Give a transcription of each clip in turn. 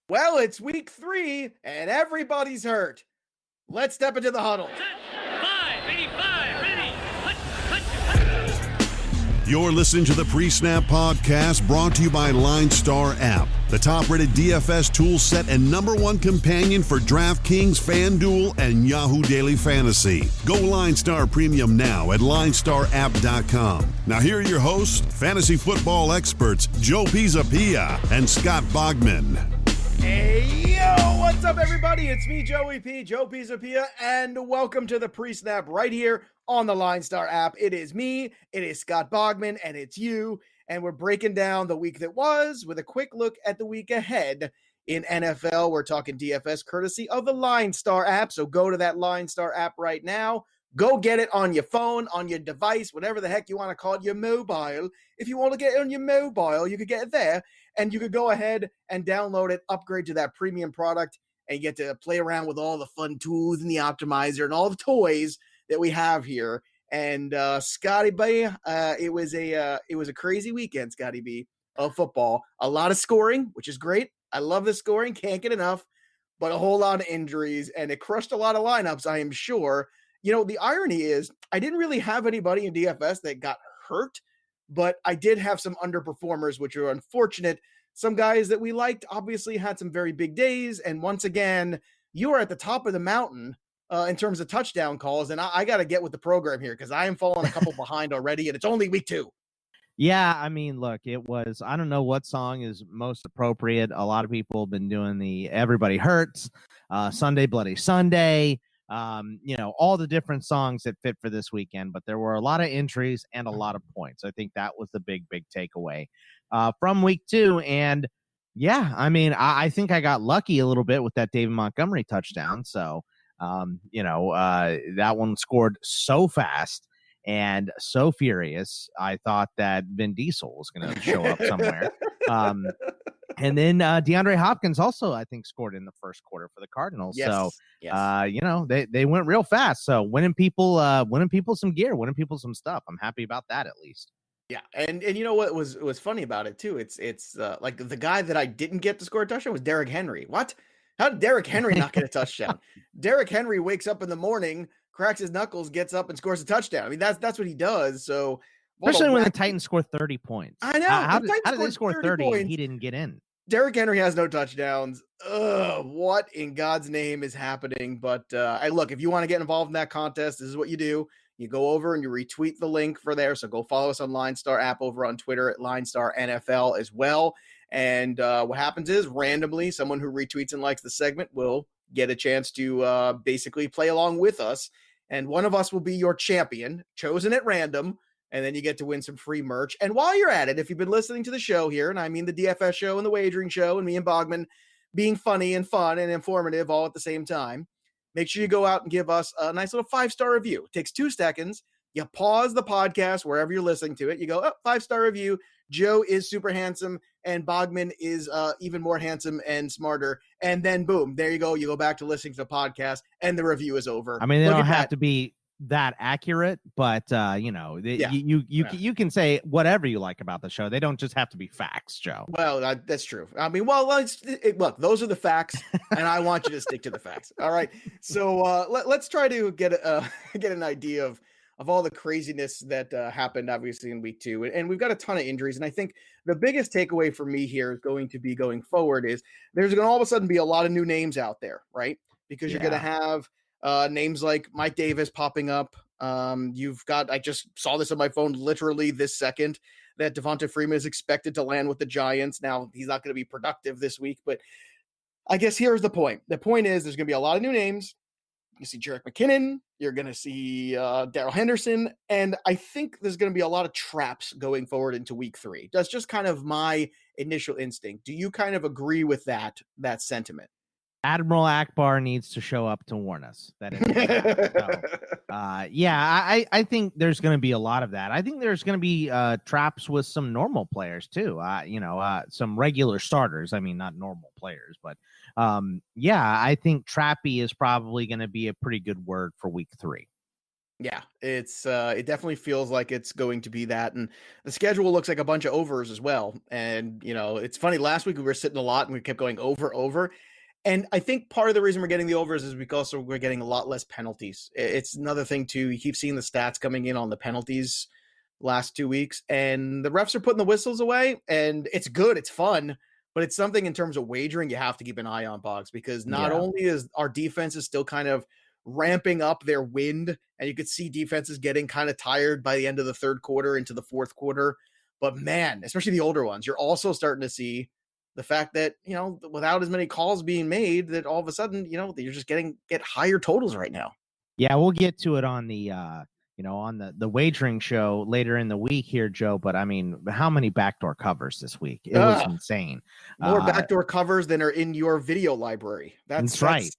Well, it's week 3 and everybody's hurt. Let's step into the huddle. 585, ready. You're listening to the PreSnap podcast brought to you by LineStar App, the top-rated DFS tool set and #1 companion for DraftKings, FanDuel, and Yahoo Daily Fantasy. Go LineStar Premium now at LineStarApp.com. Now here are your hosts, fantasy football experts Joe Pisapia and Scott Bogman. Hey, yo, what's up, everybody? It's me, Joey P, Joe Pisapia, and welcome to the PreSnap right here on the LineStar app. It is me, it is Scott Bogman, and it's you, and we're breaking down the week that was with a quick look at the week ahead in NFL. We're talking DFS courtesy of the LineStar app, so go to that LineStar app right now. Go get it on your phone, on your device, whatever the heck you want to call it, your mobile. If you want to get it on your mobile, you could get it there, and you could go ahead and download it, upgrade to that premium product, and you get to play around with all the fun tools and the optimizer and all the toys that we have here. And Scotty B, it was a crazy weekend, Scotty B, of football. A lot of scoring, which is great. I love the scoring, can't get enough, but a whole lot of injuries, and it crushed a lot of lineups, I am sure. You know, the irony is I didn't really have anybody in DFS that got hurt, but I did have some underperformers, which are unfortunate. Some guys that we liked obviously had some very big days, and once again, you are at the top of the mountain in terms of touchdown calls, and I got to get with the program here because I am falling a couple behind already, and it's only week 2. Yeah, I mean, look, it was, I don't know what song is most appropriate. A lot of people have been doing the Everybody Hurts, Sunday Bloody Sunday, all the different songs that fit for this weekend, but there were a lot of injuries and a lot of points. I think that was the big takeaway from week 2. And yeah, I mean, I think I got lucky a little bit with that David Montgomery touchdown. So, that one scored so fast and so furious. I thought that Vin Diesel was going to show up somewhere. And then DeAndre Hopkins also, I think, scored in the first quarter for the Cardinals. Yes, so, yes. They went real fast. So winning people some gear, winning people some stuff. I'm happy about that, at least. Yeah, and you know what was funny about it too? It's like the guy that I didn't get to score a touchdown was Derrick Henry. What? How did Derrick Henry not get a touchdown? Derrick Henry wakes up in the morning, cracks his knuckles, gets up and scores a touchdown. I mean, that's what he does. So especially when the Titans score 30 points. I know. How did they score 30 and he didn't get in? Derrick Henry has no touchdowns. What in God's name is happening? But look, if you want to get involved in that contest, this is what you do. You go over and you retweet the link for there. So go follow us on LineStar app over on Twitter at LineStar NFL as well. And what happens is randomly someone who retweets and likes the segment will get a chance to basically play along with us. And one of us will be your champion, chosen at random. And then you get to win some free merch. And while you're at it, if you've been listening to the show here, and I mean the DFS show and the wagering show and me and Bogman being funny and fun and informative all at the same time, make sure you go out and give us a nice little 5-star review. It takes 2 seconds. You pause the podcast wherever you're listening to it. You go, 5-star review. Joe is super handsome and Bogman is even more handsome and smarter. And then boom, there you go. You go back to listening to the podcast and the review is over. I mean, they don't have to be that accurate, but you can say whatever you like about the show. They don't just have to be facts, Joe. Well, that's true. I mean, look, those are the facts, and I want you to stick to the facts. All right. So let's try to get an idea of all the craziness that happened, obviously, in week 2, and we've got a ton of injuries. And I think the biggest takeaway for me here is going to be going forward is there's going to all of a sudden be a lot of new names out there, right? Because you're going to have names like Mike Davis popping up. You've got, I just saw this on my phone literally this second, that Devonta Freeman is expected to land with the Giants. Now, he's not going to be productive this week, but I guess here's the point. The point is there's going to be a lot of new names. You see Jerick McKinnon, you're going to see Darrell Henderson, and I think there's going to be a lot of traps going forward into week 3. That's just kind of my initial instinct. Do you kind of agree with that sentiment? Admiral Akbar needs to show up to warn us. That is I think there's going to be a lot of that. I think there's going to be traps with some normal players too. Some regular starters. I mean, not normal players, but I think trappy is probably going to be a pretty good word for week 3. Yeah, it definitely feels like it's going to be that, and the schedule looks like a bunch of overs as well. And it's funny. Last week we were sitting a lot, and we kept going over. And I think part of the reason we're getting the overs is because we're getting a lot less penalties. It's another thing too. You keep seeing the stats coming in on the penalties last 2 weeks, and the refs are putting the whistles away, and it's good. It's fun. But it's something in terms of wagering you have to keep an eye on, Boggs, because not Yeah. only is our defense is still kind of ramping up their wind, and you could see defenses getting kind of tired by the end of the third quarter into the fourth quarter. But man, especially the older ones, you're also starting to see the fact that, without as many calls being made, that all of a sudden, you're just get higher totals right now. Yeah, we'll get to it on the on the wagering show later in the week here, Joe. But I mean, how many backdoor covers this week? It was insane. More backdoor covers than are in your video library. That's right.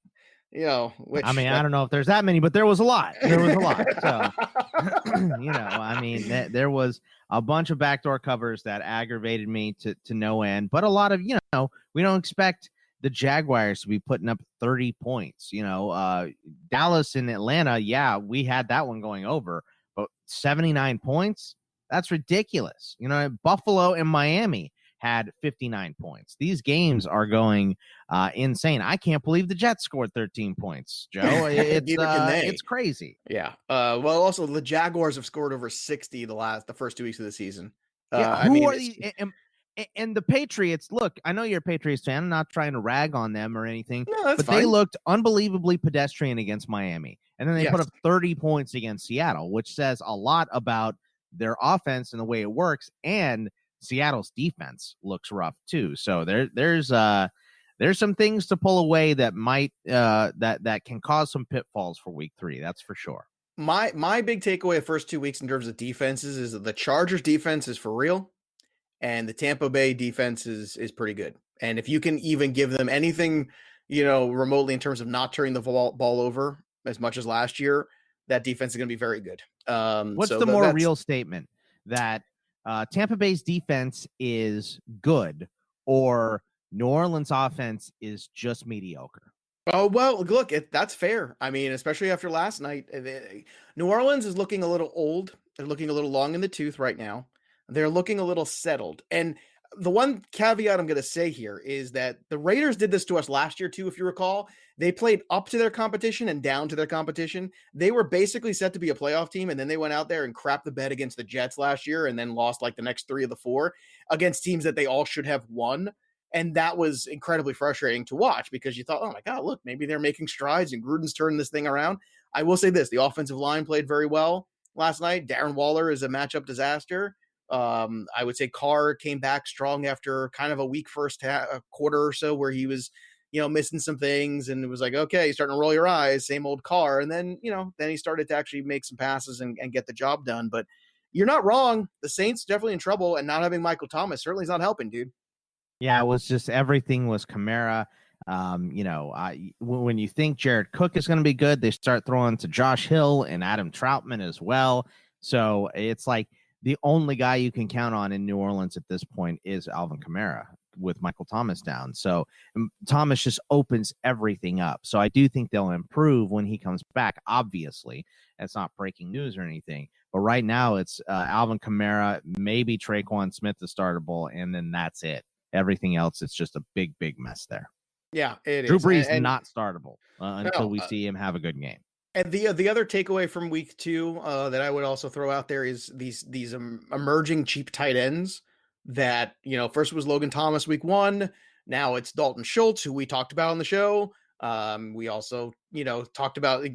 Which, I mean, I don't know if there's that many, but there was a lot. There was a lot. So, I mean, there was a bunch of backdoor covers that aggravated me to no end. But a lot of, we don't expect the Jaguars to be putting up 30 points. Dallas and Atlanta, yeah, we had that one going over, but 79 points, that's ridiculous. Buffalo and Miami had 59 points. These games are going insane. I can't believe the Jets scored 13 points, Joe. It's crazy. Yeah. Well, also the Jaguars have scored over 60 the first 2 weeks of the season. Who are these? And the Patriots, look, I know you're a Patriots fan. I'm not trying to rag on them or anything, but fine. They looked unbelievably pedestrian against Miami. And then they put up 30 points against Seattle, which says a lot about their offense and the way it works. And Seattle's defense looks rough too. So there's some things to pull away that might that can cause some pitfalls for week 3. That's for sure. My big takeaway of first 2 weeks in terms of defenses is that the Chargers defense is for real, and the Tampa Bay defense is pretty good. And if you can even give them anything, remotely in terms of not turning the ball over as much as last year, that defense is going to be very good. What's the more real statement, that Tampa Bay's defense is good or New Orleans offense is just mediocre? Oh, well, look, that's fair. I mean, especially after last night, New Orleans is looking a little old. They're looking a little long in the tooth right now. They're looking a little settled. And the one caveat I'm going to say here is that the Raiders did this to us last year too, if you recall. They played up to their competition and down to their competition. They were basically set to be a playoff team, and then they went out there and crapped the bed against the Jets last year and then lost like the next 3 of the 4 against teams that they all should have won. And that was incredibly frustrating to watch because you thought, oh my God, look, maybe they're making strides and Gruden's turning this thing around. I will say this, the offensive line played very well last night. Darren Waller is a matchup disaster. I would say Carr came back strong after kind of a weak first quarter or so where he was, missing some things, and it was like, okay, you're starting to roll your eyes, same old Carr. And then, then he started to actually make some passes and get the job done. But you're not wrong. The Saints definitely in trouble, and not having Michael Thomas certainly is not helping, dude. Yeah, it was just everything was Kamara. When you think Jared Cook is going to be good, they start throwing to Josh Hill and Adam Troutman as well. So it's like the only guy you can count on in New Orleans at this point is Alvin Kamara with Michael Thomas down. So Thomas just opens everything up. So I do think they'll improve when he comes back. Obviously, it's not breaking news or anything. But right now it's Alvin Kamara, maybe Traquan Smith is startable, and then that's it. Everything else, it's just a big, big mess there. Yeah, it Drew is. Brees and not startable until we see him have a good game. And the other takeaway from week 2 that I would also throw out there is these emerging cheap tight ends that, first was Logan Thomas week 1. Now it's Dalton Schultz, who we talked about on the show. We also, talked about,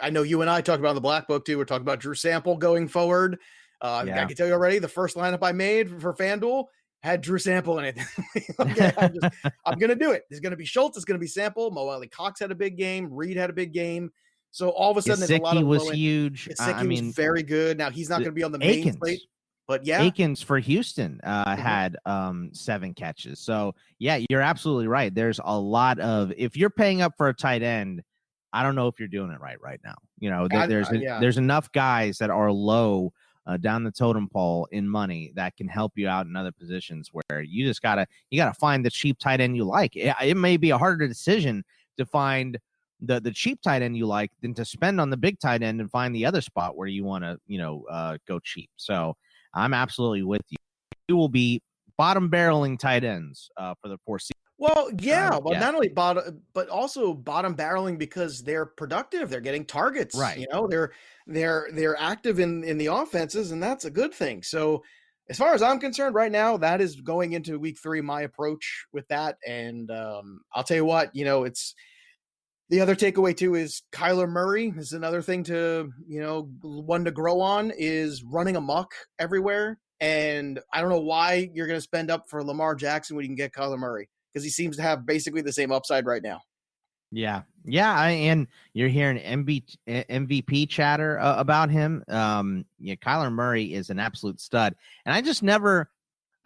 I know you and I talked about in the Black Book too. We're talking about Drew Sample going forward. I can tell you already, the first lineup I made for FanDuel had Drew Sample in it. I'm going to do it. There's going to be Schultz. It's going to be Sample. Mo Alley Cox had a big game. Reed had a big game. So all of a sudden, there's a lot of was huge. Was very good. Now he's not going to be on the main slate, but yeah, Akins for Houston had 7 catches. So yeah, you're absolutely right. There's a lot of, if you're paying up for a tight end, I don't know if you're doing it right now. There's enough guys that are low down the totem pole in money that can help you out in other positions where you gotta find the cheap tight end you like. It may be a harder decision to find the cheap tight end you like than to spend on the big tight end and find the other spot where you want to, go cheap. So I'm absolutely with you. You will be bottom barreling tight ends for the foreseeable. Well, yeah, well, not only bottom, but also bottom barreling because they're productive. They're getting targets, right? They're active in the offenses, and that's a good thing. So, as far as I'm concerned, right now, that is going into week 3. My approach with that, and I'll tell you what, it's the other takeaway too is Kyler Murray is another thing to one to grow on is running amok everywhere, and I don't know why you're going to spend up for Lamar Jackson when you can get Kyler Murray. Because he seems to have basically the same upside right now. Yeah. And you're hearing MVP chatter about him. Kyler Murray is an absolute stud. And I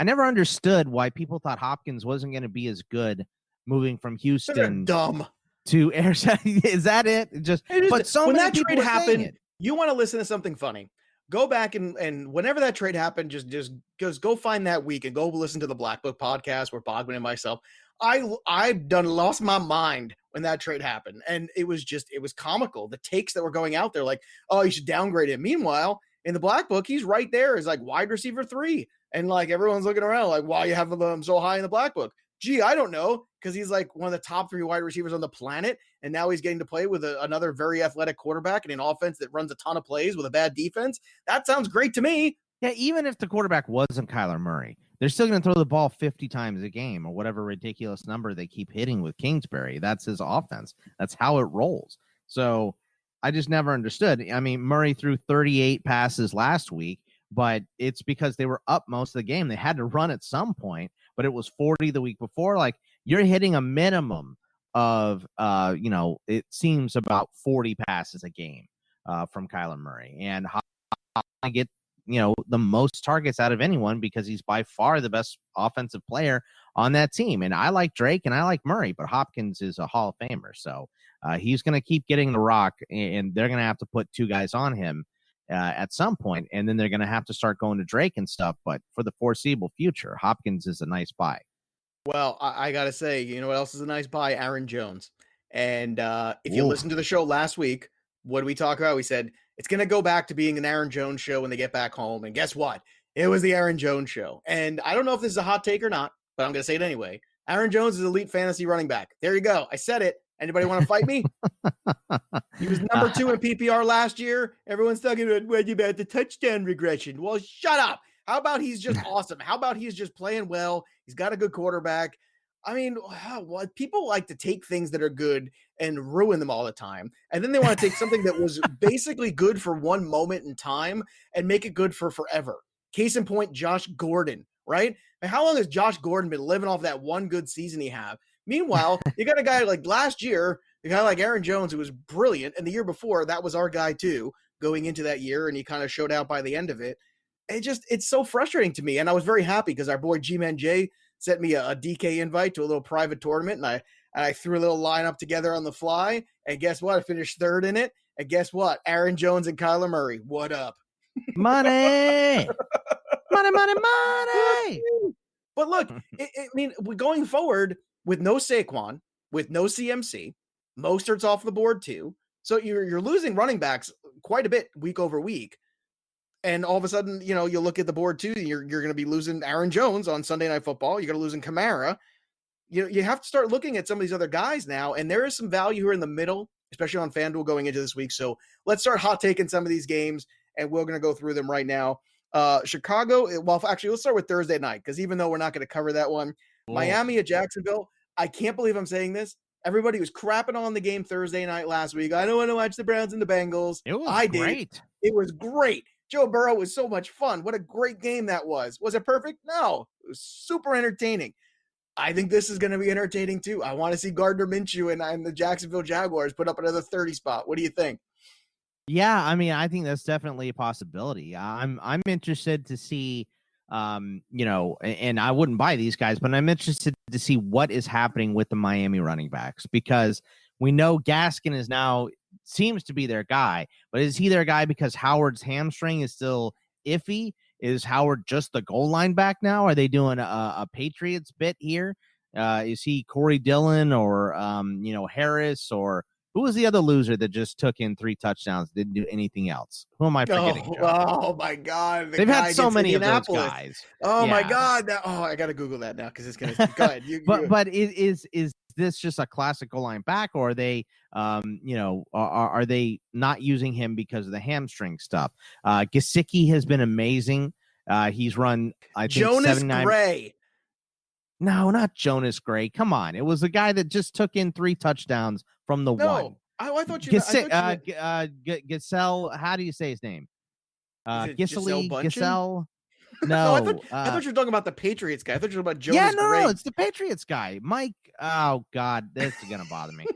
never understood why people thought Hopkins wasn't going to be as good moving from Houston dumb to Arizona. Is that it? But so when many that trade happened, it. You want to listen to something funny. Go back and whenever that trade happened, just go find that week and go listen to the Black Book podcast where Bogman and myself, I've lost my mind when that trade happened. And it was comical. The takes that were going out there like, oh, you should downgrade him. Meanwhile, in the Black Book, he's right there as like wide receiver 3. And like everyone's looking around like, why you have him so high in the Black Book? Gee, I don't know. Because he's like one of the top 3 wide receivers on the planet. And now he's getting to play with another very athletic quarterback in an offense that runs a ton of plays with a bad defense. That sounds great to me. Yeah, even if the quarterback wasn't Kyler Murray, they're still going to throw the ball 50 times a game or whatever ridiculous number they keep hitting with Kingsbury. That's his offense. That's how it rolls. So I just never understood. I mean, Murray threw 38 passes last week, but it's because they were up most of the game. They had to run at some point, but it was 40 the week before. Like, you're hitting a minimum of, it seems about 40 passes a game from Kyler Murray. And I get, the most targets out of anyone because he's by far the best offensive player on that team. And I like Drake and I like Murray, but Hopkins is a Hall of Famer. So he's going to keep getting the rock, and they're going to have to put 2 guys on him at some point, and then they're going to have to start going to Drake and stuff. But for the foreseeable future, Hopkins is a nice buy. Well, I got to say, you know what else is a nice buy? Aaron Jones. And if you listened to the show last week, what did we talk about? We said it's going to go back to being an Aaron Jones show when they get back home. And guess what? It was the Aaron Jones show. And I don't know if this is a hot take or not, but I'm going to say it anyway. Aaron Jones is elite fantasy running back. There you go. I said it. Anybody want to fight me? He was number 2 in PPR last year. Everyone's talking about the touchdown regression. Well, shut up. How about he's just awesome? How about he's just playing well? He's got a good quarterback. I mean, what people like to take things that are good and ruin them all the time. And then they want to take something that was basically good for one moment in time and make it good for forever. Case in point, Josh Gordon, right? And how long has Josh Gordon been living off that one good season he had? Meanwhile, you got a guy like last year, a guy like Aaron Jones, who was brilliant. And the year before, that was our guy too, going into that year. And he kind of showed out by the end of it. It's so frustrating to me. And I was very happy because our boy G-Man J sent me a DK invite to a little private tournament. And I threw a little lineup together on the fly. And guess what? I finished 3rd in it. And guess what? Aaron Jones and Kyler Murray. What up? Money. Money. But look, I mean, we're going forward with no Saquon, with no CMC. Mostert's off the board too. So you're losing running backs quite a bit week over week. And all of a sudden, you look at the board too, and you're going to be losing Aaron Jones on Sunday Night Football. You're going to lose Kamara. You have to start looking at some of these other guys now, and there is some value here in the middle, especially on FanDuel going into this week. So let's start hot taking some of these games, and we're going to go through them right now. Chicago, well, actually, let's start with Thursday night, because even though we're not going to cover that one, Miami at Jacksonville, I can't believe I'm saying this. Everybody was crapping on the game Thursday night last week. I don't want to watch the Browns and the Bengals. I did. It was great. Joe Burrow was so much fun. What a great game that was. Was it perfect? No. It was super entertaining. I think this is going to be entertaining too. I want to see Gardner Minshew and the Jacksonville Jaguars put up another 30 spot. What do you think? Yeah, I mean, I think that's definitely a possibility. I'm interested to see, and I wouldn't buy these guys, but I'm interested to see what is happening with the Miami running backs, because we know Gaskin is now seems to be their guy, but is he their guy because Howard's hamstring is still iffy? Is Howard just the goal line back now? Are they doing a Patriots bit here? Is he Corey Dillon or Harris, or Who was the other loser that just took in 3 touchdowns, didn't do anything else? Who am I forgetting? Oh my God. They've had so many of those guys. Oh my Yeah. God. I got to Google that now because it's going to go ahead. But is this just a classic goal line back, or are they, are they not using him because of the hamstring stuff? Gesicki has been amazing. He's run, I think, Jonas Gray. No, not Jonas Gray. Come on. It was the guy that just took in 3 touchdowns from the one. I thought you Giselle, how do you say his name? Giselle? No, I No. thought you were talking about the Patriots guy. I thought you were talking about Jonas Gray. No, it's the Patriots guy. Mike. Oh, God, this is going to bother me.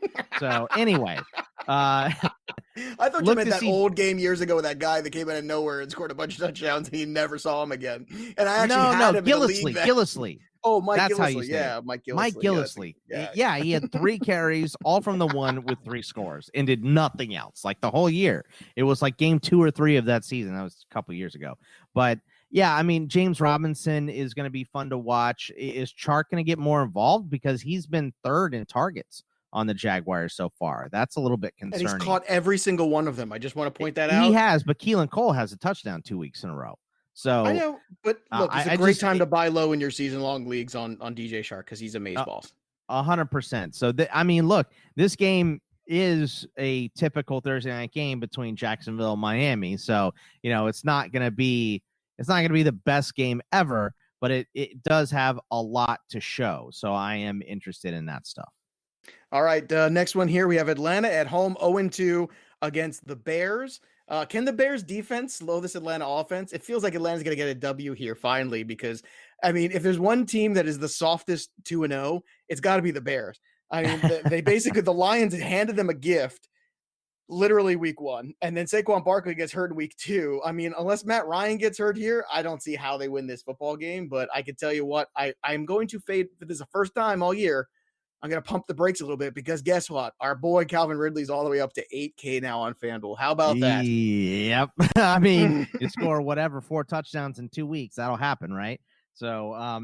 So, anyway. I thought you meant that old game years ago with that guy that came out of nowhere and scored a bunch of touchdowns and he never saw him again. And I actually had him Gillislee. Oh, Mike That's Gillislee. How you say it. Mike Gillislee. Mike Gillislee. Yeah, he had 3 carries, all from the one with 3 scores, and did nothing else. Like the whole year. It was like game 2 or 3 of that season. That was a couple years ago. But yeah, I mean, James Robinson is going to be fun to watch. Is Chark going to get more involved? Because he's been 3rd in targets on the Jaguars so far. That's a little bit concerning. And he's caught every single one of them. I just want to point that out. He has, but Keelan Cole has a touchdown 2 weeks in a row. So I know, but look, it's a great time to buy low in your season-long leagues on DJ Shark because he's amazeballs. 100%. So, I mean, look, this game is a typical Thursday night game between Jacksonville and Miami. So, it's not going to be the best game ever, but it does have a lot to show. So I am interested in that stuff. All right, next one here, we have Atlanta at home, 0-2 against the Bears. Can the Bears defense slow this Atlanta offense? It feels like Atlanta's going to get a W here finally because, I mean, if there's one team that is the softest 2-0, it's got to be the Bears. I mean, they basically, the Lions handed them a gift literally week 1, and then Saquon Barkley gets hurt in week 2. I mean, unless Matt Ryan gets hurt here, I don't see how they win this football game, but I can tell you what, I'm going to fade, if this is the first time all year, I'm going to pump the brakes a little bit because guess what? Our boy Calvin Ridley's all the way up to 8K now on FanDuel. How about that? Yep. I mean, you score 4 touchdowns in 2 weeks. That'll happen, right? So,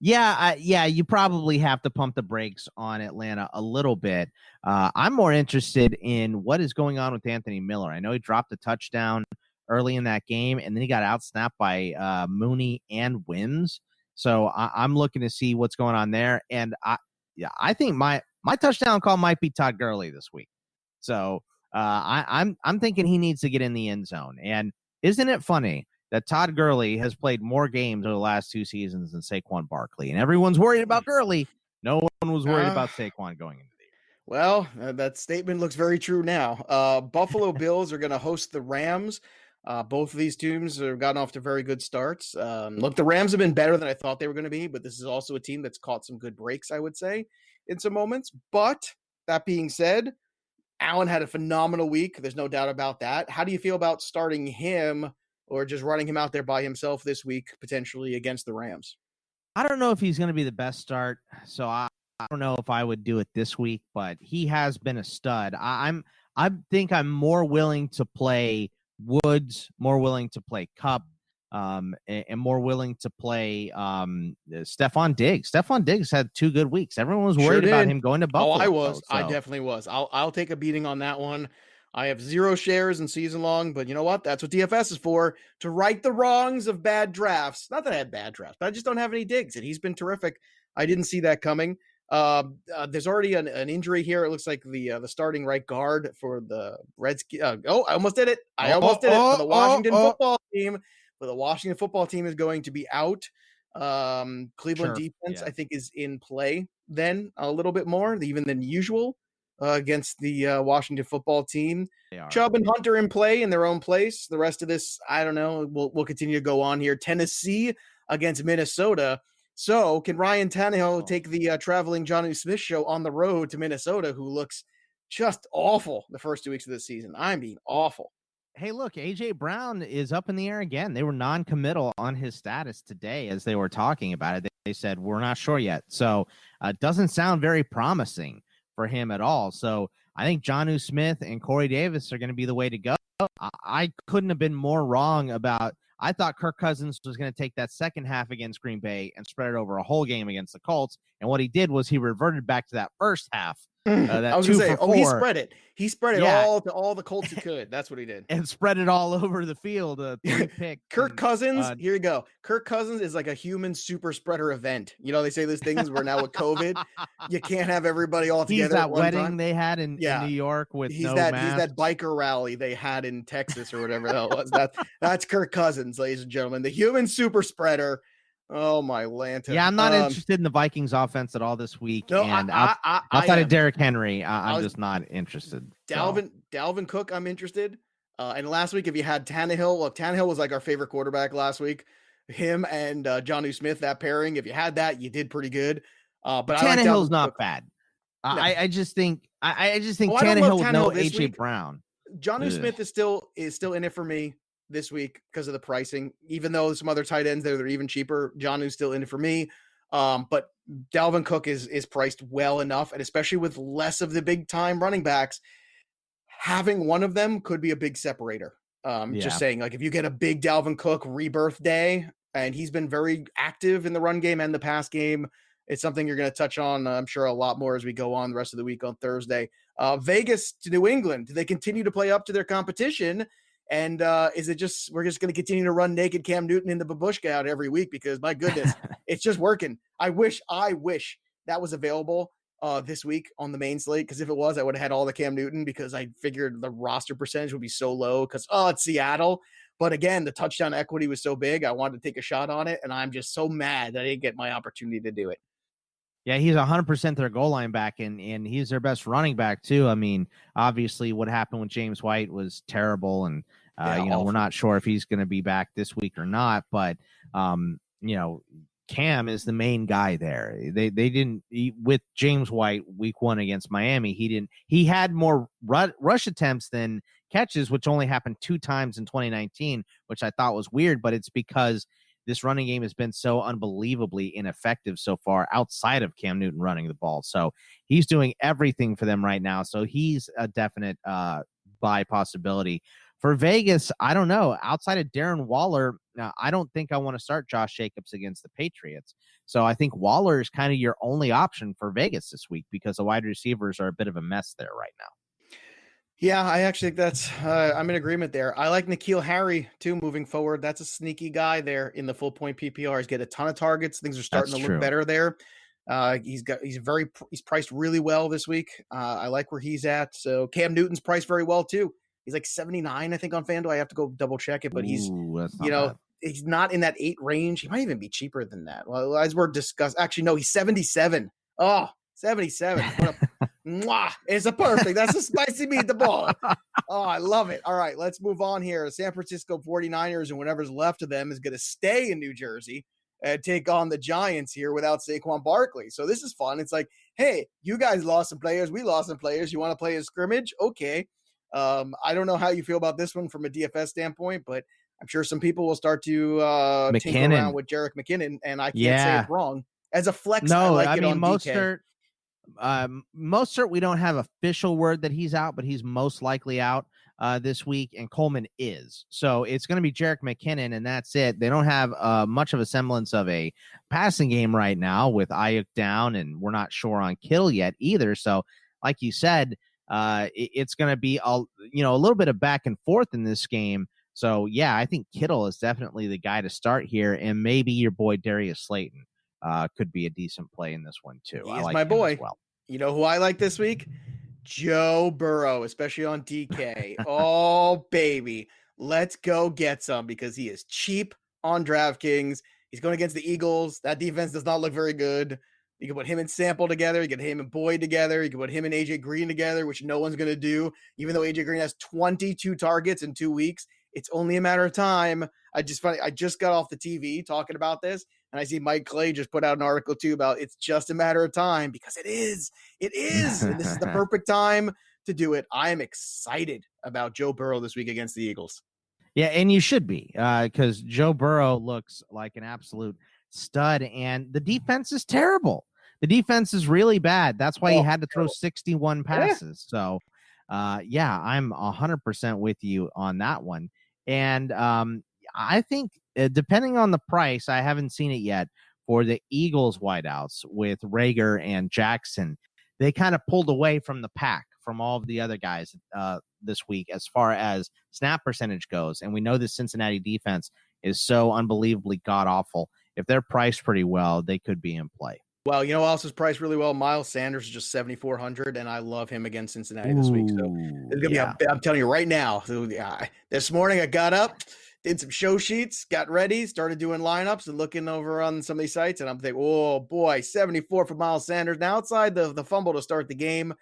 you probably have to pump the brakes on Atlanta a little bit. I'm more interested in what is going on with Anthony Miller. I know he dropped a touchdown early in that game, and then he got outsnapped by Mooney and Wims. So I'm looking to see what's going on there. And I think my touchdown call might be Todd Gurley this week. So I'm thinking he needs to get in the end zone. And isn't it funny that Todd Gurley has played more games over the last 2 seasons than Saquon Barkley? And everyone's worried about Gurley. No one was worried about Saquon going into the year. Well, that statement looks very true now. Buffalo Bills are going to host the Rams. Both of these teams have gotten off to very good starts. Look, the Rams have been better than I thought they were going to be, but this is also a team that's caught some good breaks, I would say, in some moments. But that being said, Allen had a phenomenal week. There's no doubt about that. How do you feel about starting him or just running him out there by himself this week, potentially against the Rams? I don't know if he's going to be the best start, so I don't know if I would do it this week, but he has been a stud. I think I'm more willing to play Woods, more willing to play Kupp, and more willing to play Stefan Diggs. Stefan Diggs had 2 good weeks. Everyone was worried about him going to Buffalo. Oh, I was. I definitely was. I'll take a beating on that one. I have 0 shares in season long, but you know what? That's what DFS is for, to right the wrongs of bad drafts. Not that I had bad drafts, but I just don't have any Diggs, and he's been terrific. I didn't see that coming. There's already an injury here. It looks like the starting right guard for the Redskins. I almost did it. For the Washington football team. For the Washington football team is going to be out. Cleveland defense, I think, is in play then a little bit more even than usual against the Washington football team. Chubb and Hunter in play in their own place. The rest of this, I don't know. We'll continue to go on here. Tennessee against Minnesota. So can Ryan Tannehill take the traveling Jonnu Smith show on the road to Minnesota, who looks just awful the first 2 weeks of the season? I mean, awful. Hey, look, A.J. Brown is up in the air again. They were non-committal on his status today as they were talking about it. They said, we're not sure yet. So it doesn't sound very promising for him at all. So I think Jonnu Smith and Corey Davis are going to be the way to go. I couldn't have been more wrong about – I thought Kirk Cousins was going to take that second half against Green Bay and spread it over a whole game against the Colts. And what he did was he reverted back to that first half I That was 2 gonna say, for 4. he spread it. He spread it Yeah. all to all the Colts he could. That's what he did. And spread it all over the field. 3 picks. Kirk Cousins, here you go. Kirk Cousins is like a human super spreader event. You know, they say those things where now with COVID, you can't have everybody all He's together that at one wedding time. they had in New York with he's no that masks. he's that biker rally they had in Texas or whatever that was. That's Kirk Cousins, ladies and gentlemen, the human super spreader. Oh my Lanta. Yeah, I'm not interested in the Vikings offense at all this week. No, and outside of Derrick Henry, I'm just not interested. Dalvin Cook, I'm interested. And last week, if you had Tannehill, look, Tannehill was like our favorite quarterback last week. Him and Jonnu Smith, that pairing, if you had that, you did pretty good. But Tannehill's not bad. No. I just think Tannehill with no AJ Brown. Jonnu Smith is still in it for me this week because of the pricing. Even though some other tight ends there, they're even cheaper. Jonnu's still in it for me. But Dalvin Cook is priced well enough, and especially with less of the big time running backs, having one of them could be a big separator. Just saying, like if you get a big Dalvin Cook rebirth day, and he's been very active in the run game and the pass game, it's something you're going to touch on, I'm sure, a lot more as we go on the rest of the week on Thursday. Vegas to New England. Do they continue to play up to their competition? And is it just we're just going to continue to run naked Cam Newton in the babushka out every week? Because my goodness, it's just working. I wish that was available this week on the main slate, because if it was, I would have had all the Cam Newton, because I figured the roster percentage would be so low because it's Seattle. But again, the touchdown equity was so big, I wanted to take a shot on it, and I'm just so mad that I didn't get my opportunity to do it. Yeah, he's 100% their goal line back, and he's their best running back too. I mean, obviously what happened with James White was terrible, and we're not sure if he's going to be back this week or not, but Cam is the main guy there. They didn't with James White week 1 against Miami. He had more rush attempts than catches, which only happened 2 times in 2019, which I thought was weird, but it's because this running game has been so unbelievably ineffective so far outside of Cam Newton running the ball. So he's doing everything for them right now. So he's a definite buy possibility. For Vegas, I don't know. Outside of Darren Waller, I don't think I want to start Josh Jacobs against the Patriots. So I think Waller is kind of your only option for Vegas this week, because the wide receivers are a bit of a mess there right now. Yeah, I actually think that's I'm in agreement there. I like N'Keal Harry too moving forward. That's a sneaky guy there in the full point PPR. He's get a ton of targets. Things are starting to look better there. He's priced really well this week. I like where he's at. So Cam Newton's priced very well too. He's like 79, I think, on FanDuel. I have to go double check it, but he's he's not in that 8 range. He might even be cheaper than that. Well, as we're discussing, actually, no, he's 77. Oh, 77. Mwah, it's a perfect. That's a spicy meatball. Oh, I love it. All right, let's move on here. San Francisco 49ers and whatever's left of them is going to stay in New Jersey and take on the Giants here without Saquon Barkley. So this is fun. It's like, hey, you guys lost some players. We lost some players. You want to play a scrimmage? Okay. I don't know how you feel about this one from a DFS standpoint, but I'm sure some people will start to tinker around with Jerick McKinnon, and I can't say it's wrong. As a flex, no, I mean, on DK. Mostert, we don't have official word that he's out, but he's most likely out this week, and Coleman is. So it's going to be Jerick McKinnon, and that's it. They don't have much of a semblance of a passing game right now with Ayuk down, and we're not sure on Kittle yet either. So like you said, it's going to be a little bit of back and forth in this game. So yeah, I think Kittle is definitely the guy to start here, and maybe your boy Darius Slayton could be a decent play in this one too. He's my boy. As well. You know who I like this week? Joe Burrow, especially on DK. Oh baby, let's go get some, because he is cheap on DraftKings. He's going against the Eagles. That defense does not look very good. You can put him and Sample together. You can put him and Boyd together. You can put him and AJ Green together, which no one's going to do. Even though AJ Green has 22 targets in 2 weeks, it's only a matter of time. I just got off the TV talking about this, and I see Mike Clay just put out an article too about it's just a matter of time, because it is. And this is the perfect time to do it. I am excited about Joe Burrow this week against the Eagles. Yeah, and you should be, because Joe Burrow looks like an absolute stud, and the defense is terrible. The defense is really bad. That's why he had to throw 61 passes. So, yeah, I'm 100% with you on that one. And I think depending on the price, I haven't seen it yet, for the Eagles wideouts with Rager and Jackson, they kind of pulled away from the pack from all of the other guys this week as far as snap percentage goes. And we know the Cincinnati defense is so unbelievably god-awful. If they're priced pretty well, they could be in play. Well, you know who else is priced really well? Miles Sanders is just 7,400, and I love him against Cincinnati this week. So it's gonna be I'm telling you right now. So, this morning I got up, did some show sheets, got ready, started doing lineups and looking over on some of these sites, and I'm thinking, oh boy, 74 for Miles Sanders. Now outside the fumble to start the game,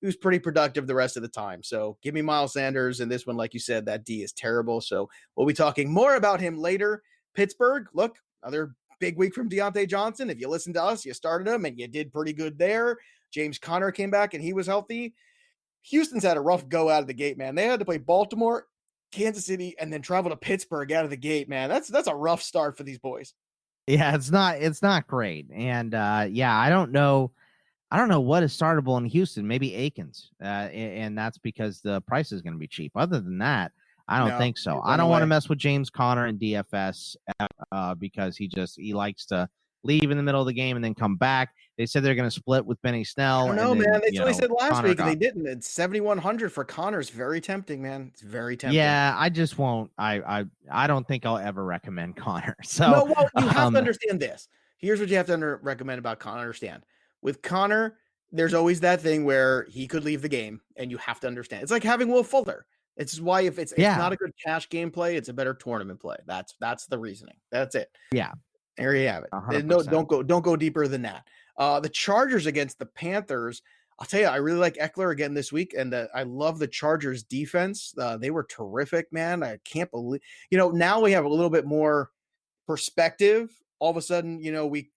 he was pretty productive the rest of the time. So give me Miles Sanders, and this one, like you said, that D is terrible. So we'll be talking more about him later. Pittsburgh, look, another big week from Deontay Johnson. If you listen to us, you started him and you did pretty good there. James Conner came back and he was healthy. Houston's had a rough go out of the gate, man. They had to play Baltimore, Kansas City, and then travel to Pittsburgh out of the gate, man. That's a rough start for these boys. Yeah, it's not great. And I don't know what is startable in Houston. Maybe Akins, and that's because the price is going to be cheap. Other than that, I don't think so. I don't want to mess with James Conner in DFS because he likes to leave in the middle of the game and then come back. They said they're going to split with Benny Snell. I don't know, man. They said last Conner week and they didn't. It's 7,100 for Connor. It's very tempting, man. It's very tempting. Yeah, I just won't. I don't think I'll ever recommend Connor. So no, well, you have to understand this. Here's what you have to recommend about Connor. Understand with Connor, there's always that thing where he could leave the game, and you have to understand. It's like having Will Fuller. It's why if it's not a good cash game play, it's a better tournament play. That's the reasoning. That's it. Yeah. There you have it. 100%. No, don't go deeper than that. The Chargers against the Panthers. I'll tell you, I really like Eckler again this week, and I love the Chargers defense. They were terrific, man. I can't believe, now we have a little bit more perspective. All of a sudden,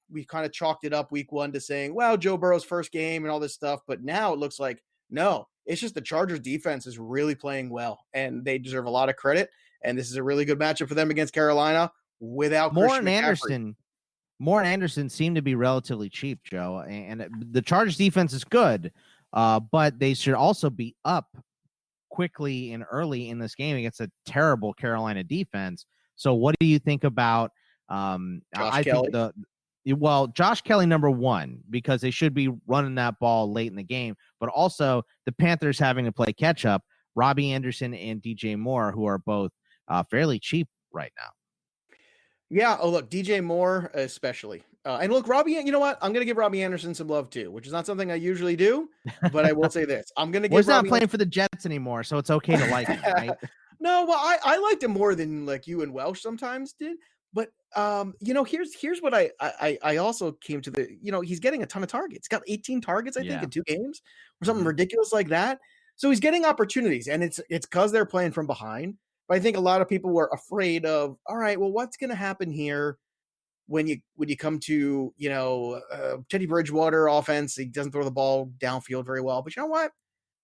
we kind of chalked it up week one to saying, well, Joe Burrow's first game and all this stuff. But now it looks like, no, it's just the Chargers defense is really playing well, and they deserve a lot of credit. And this is a really good matchup for them against Carolina without Moore and Anderson. Moore and Anderson seem to be relatively cheap, Joe, and the Chargers defense is good, but they should also be up quickly and early in this game against a terrible Carolina defense. So what do you think about Josh Kelly? Josh Kelly, number one, because they should be running that ball late in the game, but also the Panthers having to play catch up. Robbie Anderson and DJ Moore, who are both fairly cheap right now. Yeah. Oh, look, DJ Moore, especially. And look, Robbie, you know what? I'm going to give Robbie Anderson some love too, which is not something I usually do, but I will say this. I'm going to give he's not playing for the Jets anymore, so it's okay to like him, right? No, well, I liked him more than like you and Welsh sometimes did. But here's what I also came to he's getting a ton of targets. He's got 18 targets, I think, in 2 games or something ridiculous like that. So he's getting opportunities, and it's because they're playing from behind. But I think a lot of people were afraid of, all right, well, what's going to happen here when you come to Teddy Bridgewater offense? He doesn't throw the ball downfield very well, but you know what?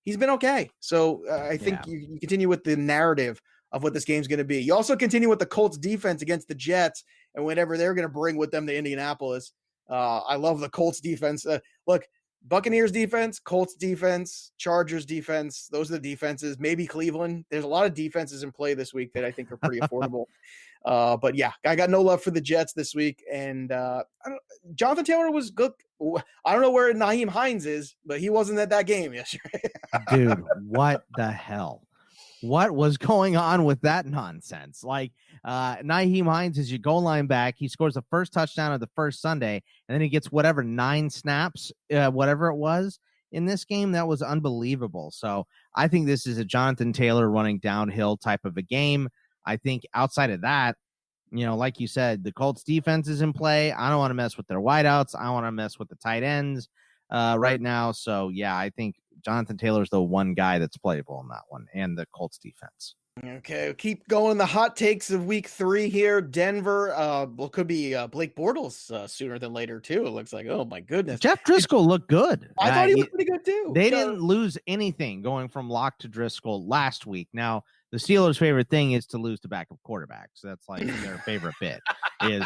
He's been okay. So I think you continue with the narrative of what this game's going to be. You also continue with the Colts defense against the Jets and whatever they're going to bring with them to Indianapolis. I love the Colts defense. Look, Buccaneers defense, Colts defense, Chargers defense. Those are the defenses. Maybe Cleveland. There's a lot of defenses in play this week that I think are pretty affordable. But yeah, I got no love for the Jets this week. And Jonathan Taylor was good. I don't know where Nyheim Hines is, but he wasn't at that game yesterday. Dude, what the hell? What was going on with that nonsense? Like Nyheim Hines is your goal line back. He scores the first touchdown of the first Sunday, and then he gets 9 snaps, whatever it was in this game. That was unbelievable. So I think this is a Jonathan Taylor running downhill type of a game. I think outside of that, like you said, the Colts defense is in play. I don't want to mess with their wideouts. I want to mess with the tight ends right now. So yeah, I think Jonathan Taylor's the one guy that's playable in that one, and the Colts defense. Okay, keep going. The hot takes of week 3 here. Denver, could be Blake Bortles sooner than later too. It looks like, oh my goodness. Jeff Driscoll looked good. I thought he looked pretty good too. They didn't lose anything going from Locke to Driscoll last week. Now, the Steelers' favorite thing is to lose to backup quarterbacks. That's like their favorite bit is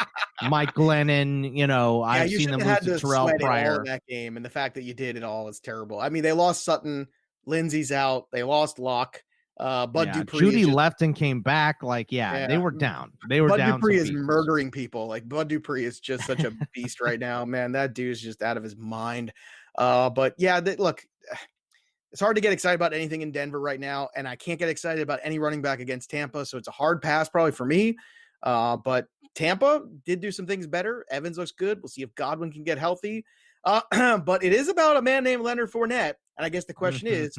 Mike Glennon. I've seen them lose to Terrell Pryor in that game, and the fact that you did it all is terrible. I mean, they lost Sutton, Lindsey's out, they lost Locke. Bud Dupree Judy left and came back. They were down. They were Bud down. Dupree is murdering people. Like, Bud Dupree is just such a beast right now, man. That dude is just out of his mind. But yeah, look, it's hard to get excited about anything in Denver right now, and I can't get excited about any running back against Tampa, so it's a hard pass probably for me. But Tampa did do some things better. Evans looks good. We'll see if Godwin can get healthy. But it is about a man named Leonard Fournette. And I guess the question is,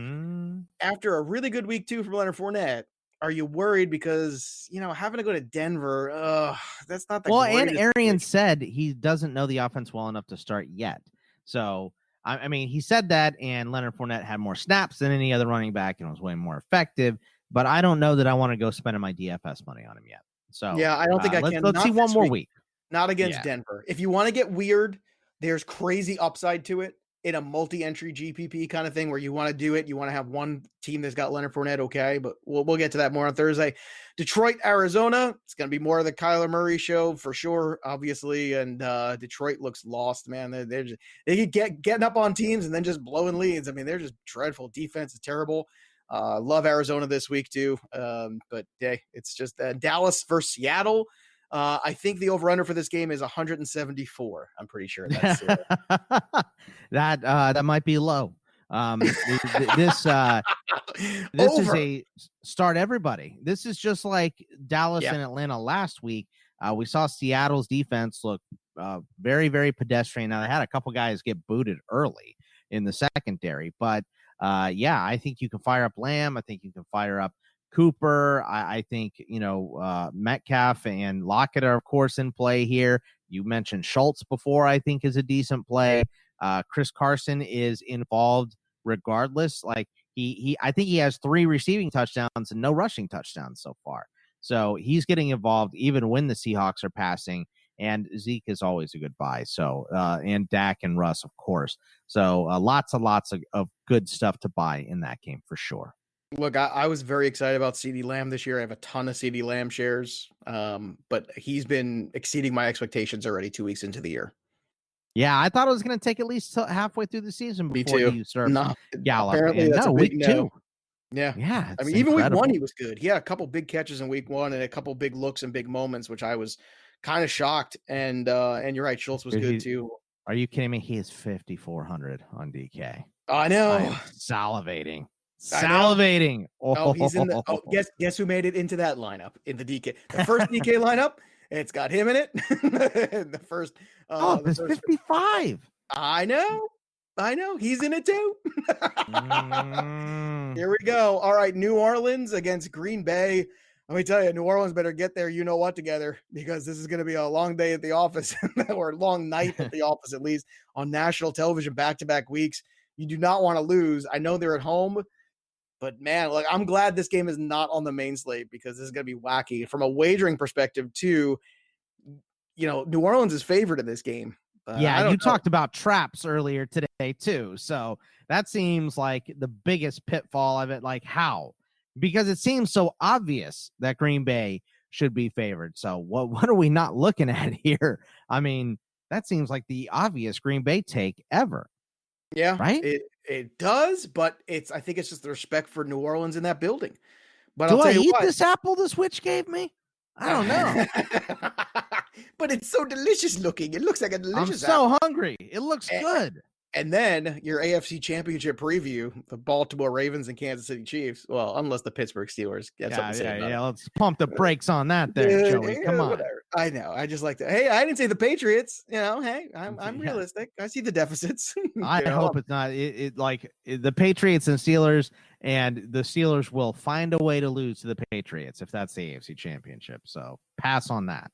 after a really good week 2 from Leonard Fournette, are you worried because, having to go to Denver, that's not the greatest. And Arian said he doesn't know the offense well enough to start yet. So, I mean, he said that, and Leonard Fournette had more snaps than any other running back and was way more effective. But I don't know that I want to go spending my DFS money on him yet. So, yeah, I don't think I can. Let's see one more week. Not against Denver. If you want to get weird, there's crazy upside to it in a multi-entry GPP kind of thing where you want to do it. You want to have one team that's got Leonard Fournette, okay, but we'll get to that more on Thursday. Detroit, Arizona. It's going to be more of the Kyler Murray show for sure, obviously, and Detroit looks lost, man. They get getting up on teams and then just blowing leads. I mean, they're just dreadful. Defense is terrible. Love Arizona this week too, but hey, it's just Dallas versus Seattle. I think the over-under for this game is 174. I'm pretty sure that's that might be low. This is a start everybody. This is just like Dallas and Atlanta last week. We saw Seattle's defense look very, very pedestrian. Now they had a couple guys get booted early in the secondary, but I think you can fire up Lamb. I think you can fire up Cooper. I think, Metcalf and Lockett are, of course, in play here. You mentioned Schultz before, I think is a decent play. Chris Carson is involved regardless. Like I think he has 3 receiving touchdowns and no rushing touchdowns so far. So he's getting involved even when the Seahawks are passing. And Zeke is always a good buy. So, and Dak and Russ, of course. So lots and lots of good stuff to buy in that game for sure. Look, I was very excited about CeeDee Lamb this year. I have a ton of CeeDee Lamb shares, but he's been exceeding my expectations already 2 weeks into the year. Yeah, I thought it was going to take at least halfway through the season before you start Gallup. Apparently, that's week 2. Yeah. I mean, even week 1, he was good. He had a couple big catches in week 1 and a couple big looks and big moments, which I was kind of shocked. And you're right, Schultz was good too. Are you kidding me? He is 5,400 on DK. I know. I'm salivating. He's in the. Guess who made it into that lineup in the DK? The first DK lineup. It's got him in it. The first. It's 55. I know. He's in it too. Here we go. All right, New Orleans against Green Bay. Let me tell you, New Orleans better get their you-know-what together because this is going to be a long day at the office or a long night at the office, at least on national television, back-to-back weeks. You do not want to lose. I know they're at home, but man, I'm glad this game is not on the main slate because this is going to be wacky. From a wagering perspective, too, New Orleans is favored in this game. You talked about traps earlier today, too. So that seems like the biggest pitfall of it. Like how? Because it seems so obvious that Green Bay should be favored. So what are we not looking at here? I mean, that seems like the obvious Green Bay take ever. Yeah, right. It does, but I think it's just the respect for New Orleans in that building. But do I eat this apple the Switch gave me? I don't know. But it's so delicious looking. It looks like a delicious apple. I'm so hungry. It looks good. And then your AFC Championship preview, the Baltimore Ravens and Kansas City Chiefs. Well, unless the Pittsburgh Steelers get something to say about it. Let's pump the brakes on that there, Joey. Come on. Whatever. I know. I just like to. Hey, I didn't say the Patriots. Hey, I'm realistic. I see the deficits. I hope it's not. The Patriots and Steelers, and the Steelers will find a way to lose to the Patriots if that's the AFC Championship. So pass on that.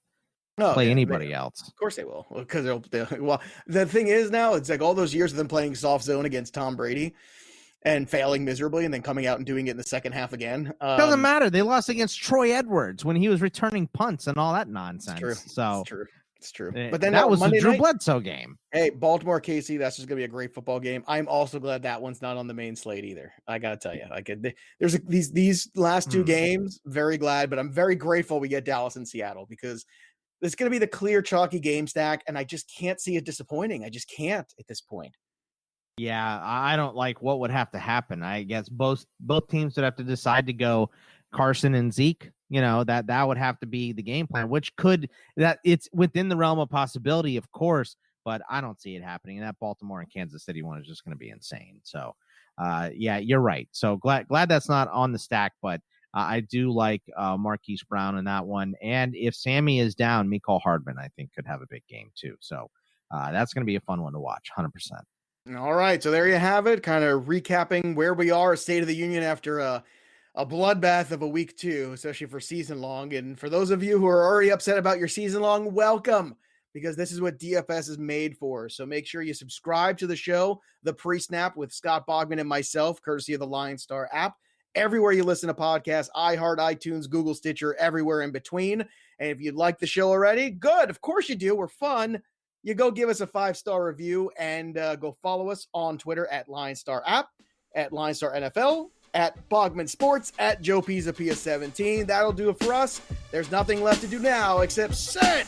Play anybody else. Of course they will, because the thing is now it's like all those years of them playing soft zone against Tom Brady and failing miserably and then coming out and doing it in the second half again. Doesn't matter. They lost against Troy Edwards when he was returning punts and all that nonsense. It's true. But then that was Monday the Drew night, Bledsoe game. Hey, Baltimore KC, that's just gonna be a great football game. I'm also glad that one's not on the main slate either. I gotta tell you, there's these last 2 games. Very glad, but I'm very grateful we get Dallas and Seattle because it's going to be the clear chalky game stack, and I just can't see it disappointing. I just can't at this point. Yeah, I don't like what would have to happen. I guess both teams would have to decide to go Carson and Zeke. That would have to be the game plan, which it's within the realm of possibility, of course, but I don't see it happening. And that Baltimore and Kansas City one is just going to be insane. So, yeah, you're right. So glad that's not on the stack, but I do like Marquise Brown in that one. And if Sammy is down, Mecole Hardman, I think, could have a big game too. So that's going to be a fun one to watch, 100%. All right, so there you have it, kind of recapping where we are, State of the Union after a bloodbath of a week 2, especially for season long. And for those of you who are already upset about your season long, welcome, because this is what DFS is made for. So make sure you subscribe to the show, The Pre-Snap with Scott Bogman and myself, courtesy of the LineStar app, everywhere you listen to podcasts, iHeart, iTunes, Google, Stitcher, everywhere in between. And if you'd like the show already, good. Of course you do. We're fun. You go give us a 5-star review and go follow us on Twitter at LineStar App, at LineStar NFL, at Bogman Sports, at Joe Pisapia 17. That'll do it for us. There's nothing left to do now except sit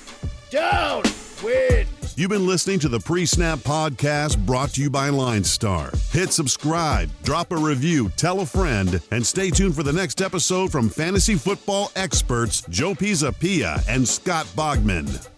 down, win. You've been listening to the Pre-Snap podcast brought to you by LineStar. Hit subscribe, drop a review, tell a friend, and stay tuned for the next episode from fantasy football experts Joe Pisapia and Scott Bogman.